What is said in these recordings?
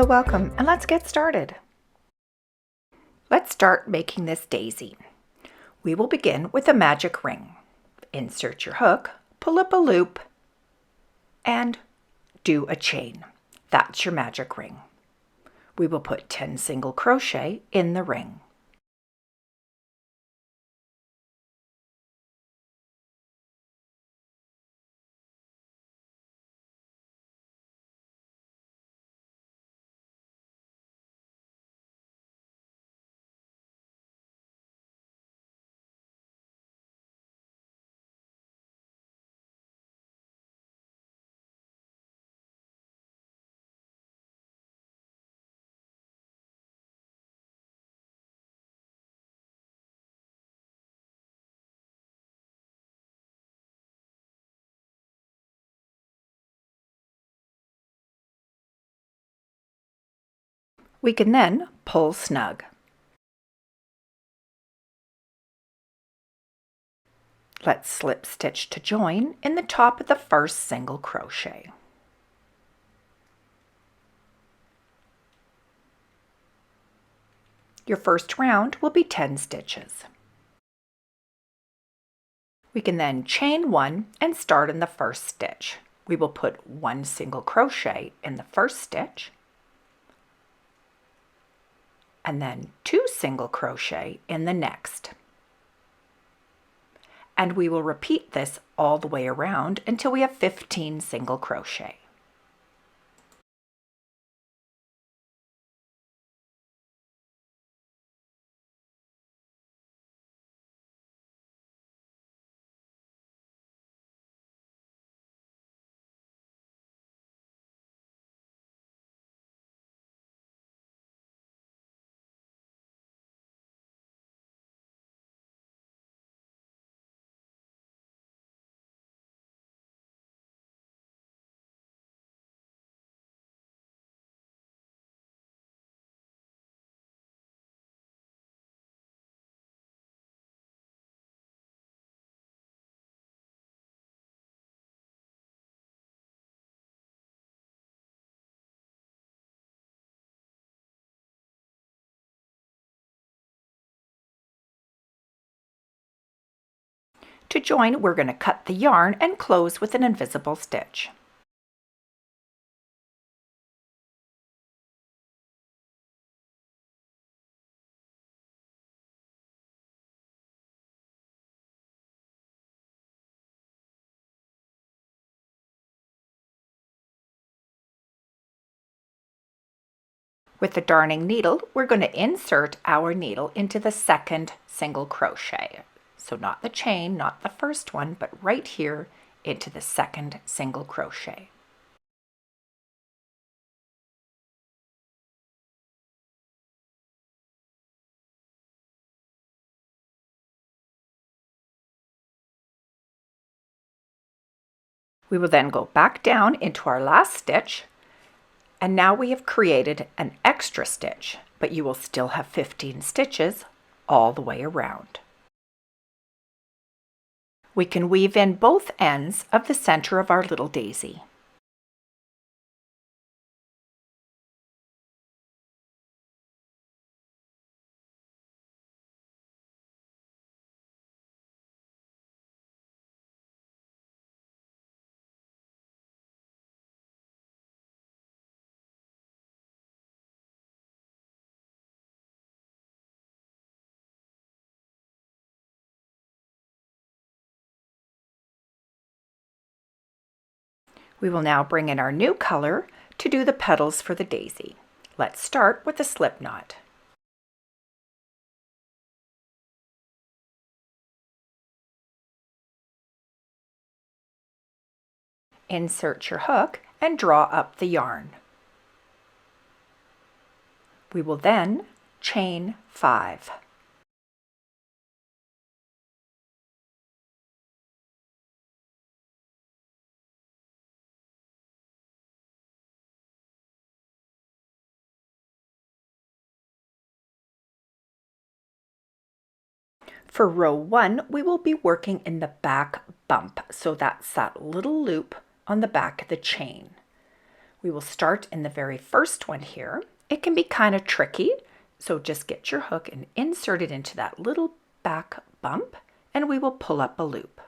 Hello, welcome, and let's get started. Let's start making this daisy. We will begin with a magic ring. Insert your hook, pull up a loop, and do a chain. That's your magic ring. We will put 10 single crochet in the ring. We can then pull snug. Let's slip stitch to join in the top of the first single crochet. Your first round will be 10 stitches. We can then chain one and start in the first stitch. We will put 1 single crochet in the first stitch, and then 2 single crochet in the next. And we will repeat this all the way around until we have 15 single crochet. To join, we're going to cut the yarn and close with an invisible stitch. With the darning needle, we're going to insert our needle into the second single crochet. So not the chain, not the first one, but right here into the second single crochet. We will then go back down into our last stitch, and now we have created an extra stitch, but you will still have 15 stitches all the way around. We can weave in both ends of the center of our little daisy. We will now bring in our new color to do the petals for the daisy. Let's start with a slip knot. Insert your hook and draw up the yarn. We will then chain 5. For row 1, we will be working in the back bump, so that's that little loop on the back of the chain. We will start in the very first one here. It can be kind of tricky, so just get your hook and insert it into that little back bump, and we will pull up a loop.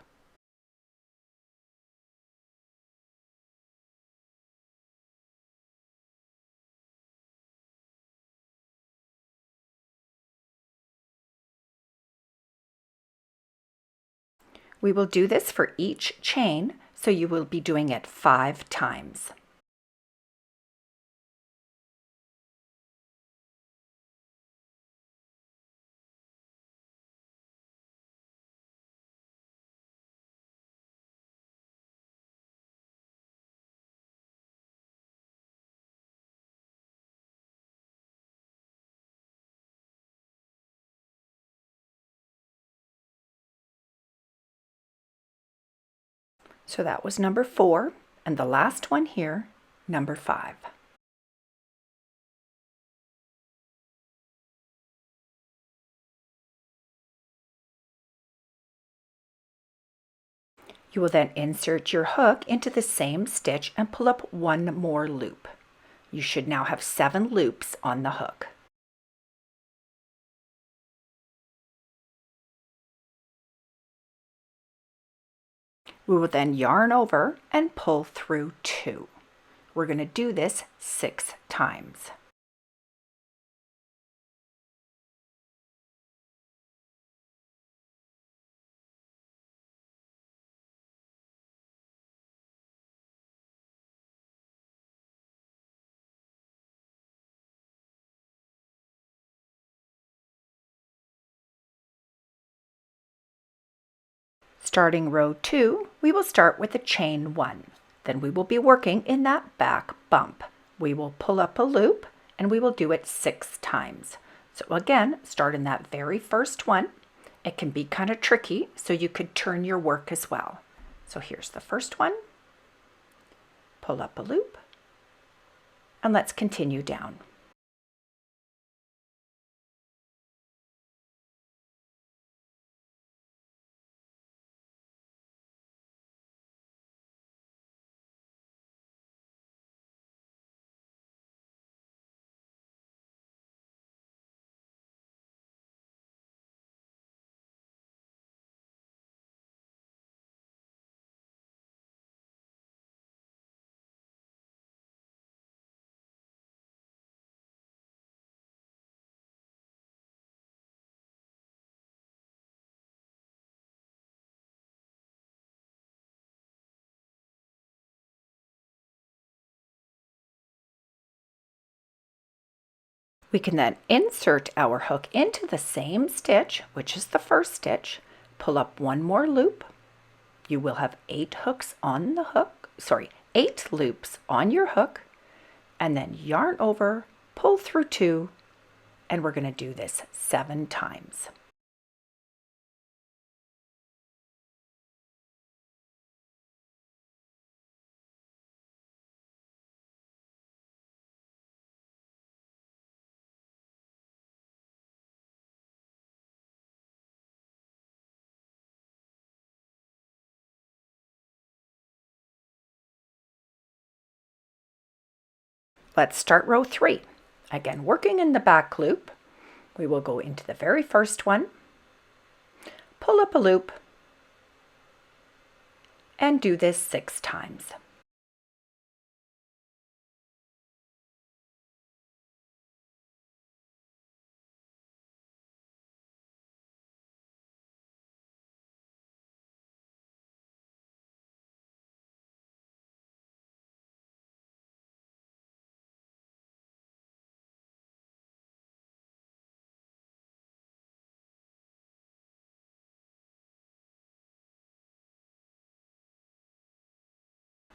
We will do this for each chain, so you will be doing it 5 times. So that was number 4, and the last one here, number 5. You will then insert your hook into the same stitch and pull up one more loop. You should now have 7 loops on the hook. We will then yarn over and pull through 2. We're going to do this 6 times. Starting row 2, we will start with a chain 1. Then we will be working in that back bump. We will pull up a loop and we will do it 6 times. So again, start in that very first one. It can be kind of tricky, so you could turn your work as well. So here's the first one. Pull up a loop, and let's continue down. We can then insert our hook into the same stitch, which is the first stitch, pull up one more loop. You will have 8 hooks on the hook, 8 loops on your hook, and then yarn over, pull through 2, and we're going to do this 7 times. Let's start row 3. Again, working in the back loop, we will go into the very first one, pull up a loop, and do this 6 times.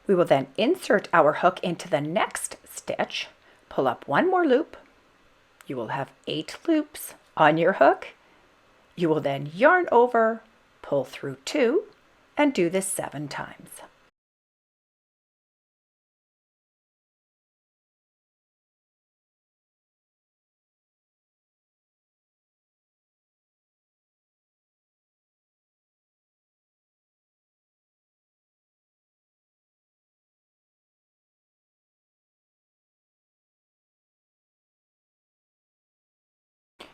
We will then insert our hook into the next stitch, pull up one more loop. You will have 8 loops on your hook. You will then yarn over, pull through 2, and do this 7 times.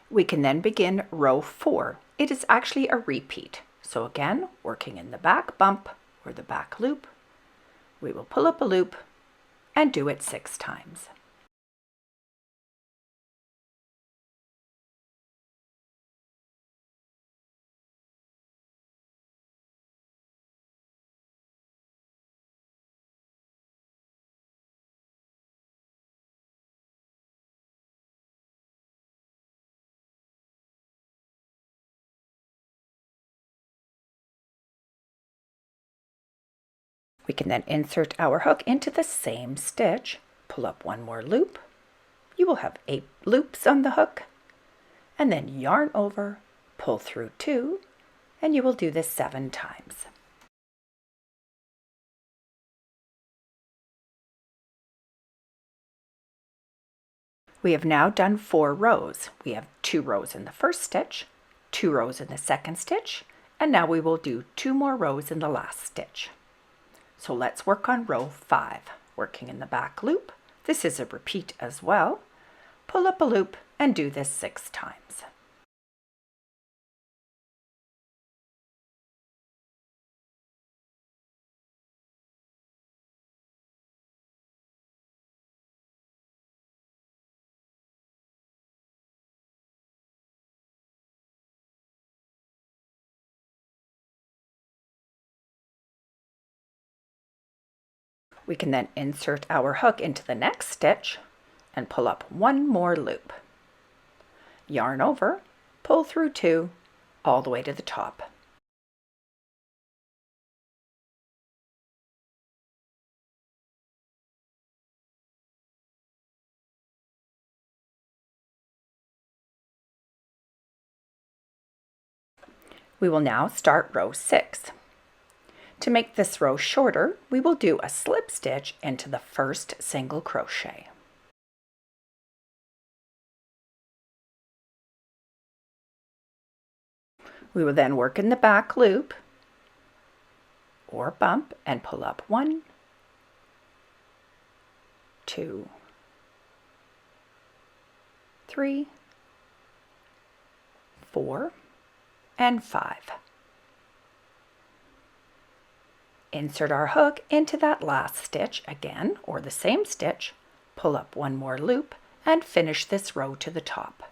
We can then begin row 4. It is actually a repeat. So again, working in the back bump or the back loop, we will pull up a loop and do it 6 times. We can then insert our hook into the same stitch, pull up one more loop. You will have 8 loops on the hook, and then yarn over, pull through 2, and you will do this 7 times. We have now done 4 rows. We have 2 rows in the first stitch, 2 rows in the second stitch, and now we will do 2 more rows in the last stitch. So let's work on row 5, working in the back loop. This is a repeat as well. Pull up a loop and do this 6 times. We can then insert our hook into the next stitch and pull up one more loop. Yarn over, pull through 2, all the way to the top. We will now start row 6. To make this row shorter, we will do a slip stitch into the first single crochet. We will then work in the back loop or bump and pull up 1, 2, 3, 4, and 5. Insert our hook into that last stitch again, or the same stitch, pull up one more loop, and finish this row to the top.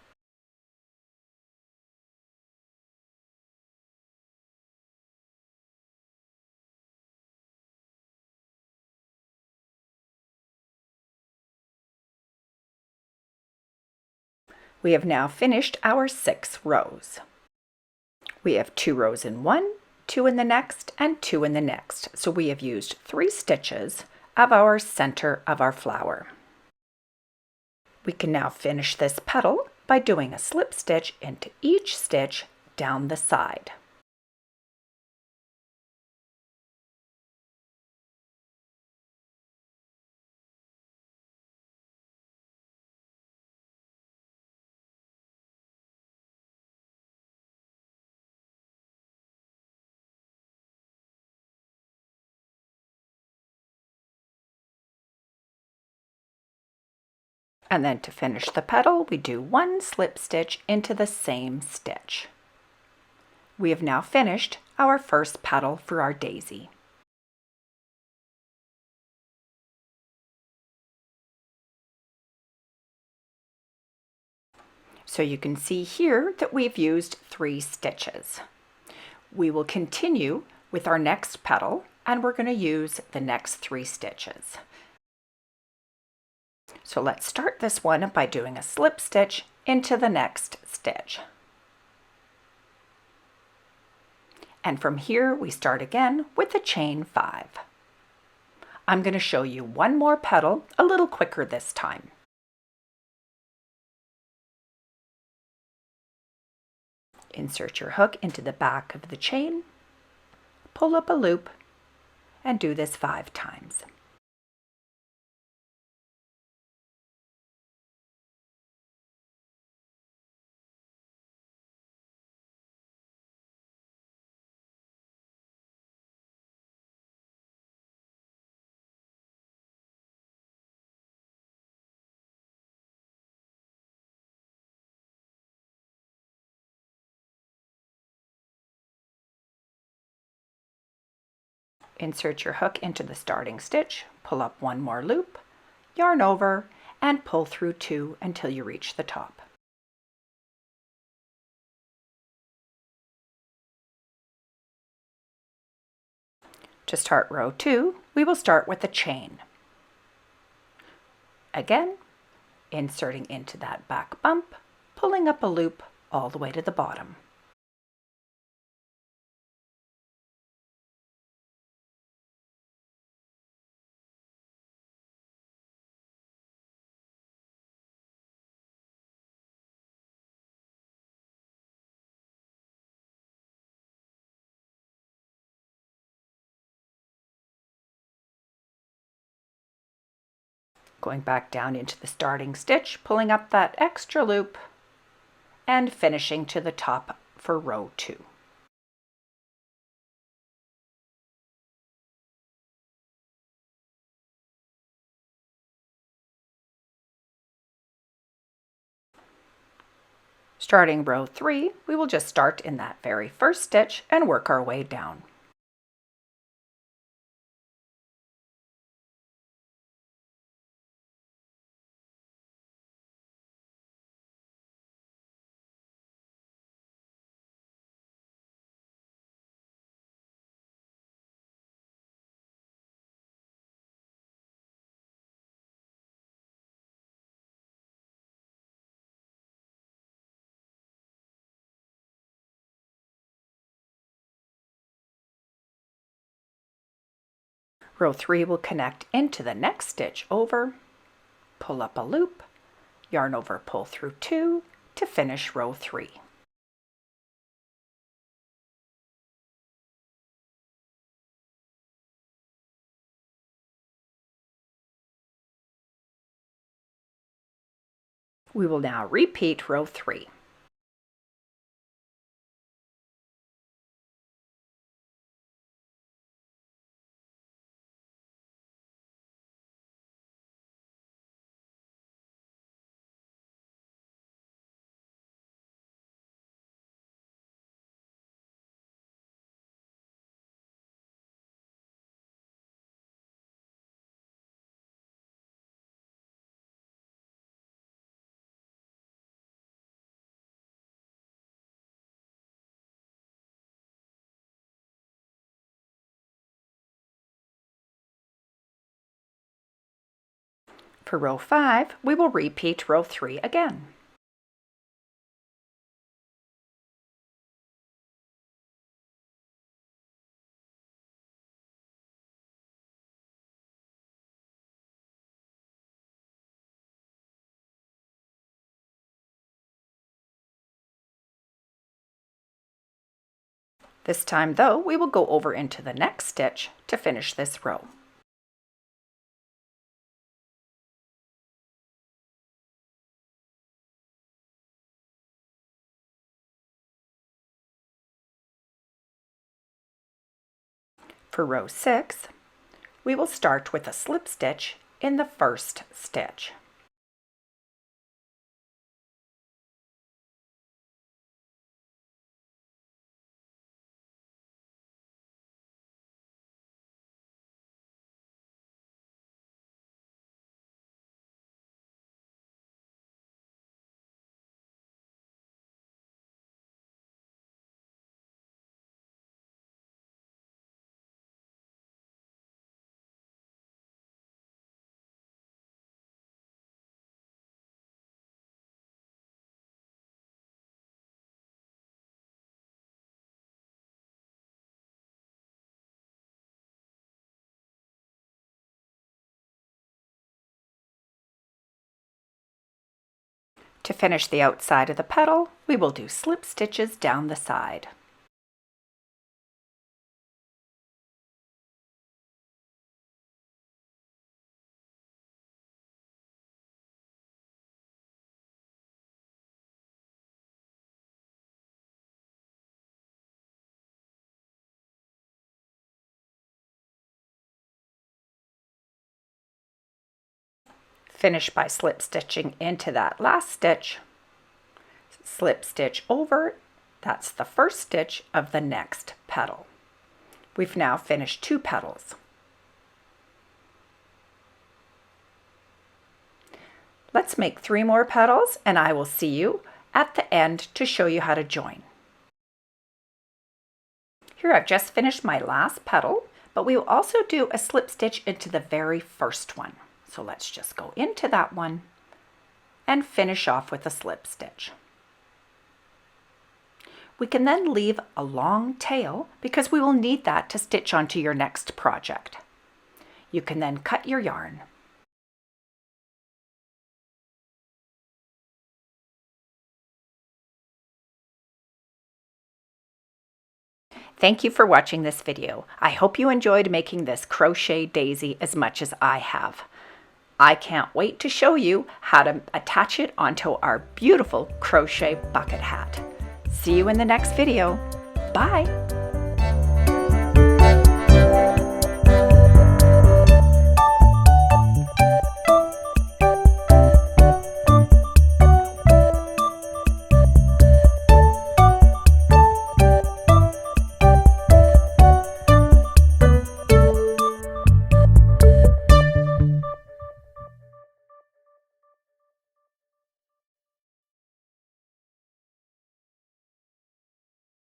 We have now finished our 6 rows. We have 2 rows in one, 2 in the next, and 2 in the next. So we have used 3 stitches of our center of our flower. We can now finish this petal by doing a slip stitch into each stitch down the side. And then to finish the petal, we do 1 slip stitch into the same stitch. We have now finished our first petal for our daisy. So you can see here that we've used 3 stitches. We will continue with our next petal and we're going to use the next 3 stitches. So let's start this one by doing a slip stitch into the next stitch. And from here we start again with a chain 5. I'm going to show you one more petal a little quicker this time. Insert your hook into the back of the chain, pull up a loop, and do this 5 times. Insert your hook into the starting stitch, pull up one more loop, yarn over, and pull through 2 until you reach the top. To start row 2, we will start with a chain. Again, inserting into that back bump, pulling up a loop all the way to the bottom. Going back down into the starting stitch, pulling up that extra loop, and finishing to the top for row 2. Starting row 3, we will just start in that very first stitch and work our way down. Row 3 will connect into the next stitch over, pull up a loop, yarn over, pull through 2 to finish row 3. We will now repeat row 3. For row 5, we will repeat row 3 again. This time though, we will go over into the next stitch to finish this row. For row 6, we will start with a slip stitch in the first stitch. To finish the outside of the petal, we will do slip stitches down the side. Finish by slip stitching into that last stitch, slip stitch over, that's the first stitch of the next petal. We've now finished 2 petals. Let's make 3 more petals and I will see you at the end to show you how to join. Here I've just finished my last petal, but we will also do a slip stitch into the very first one. So let's just go into that one and finish off with a slip stitch. We can then leave a long tail because we will need that to stitch onto your next project. You can then cut your yarn. Thank you for watching this video. I hope you enjoyed making this crochet daisy as much as I have. I can't wait to show you how to attach it onto our beautiful crochet bucket hat. See you in the next video. Bye!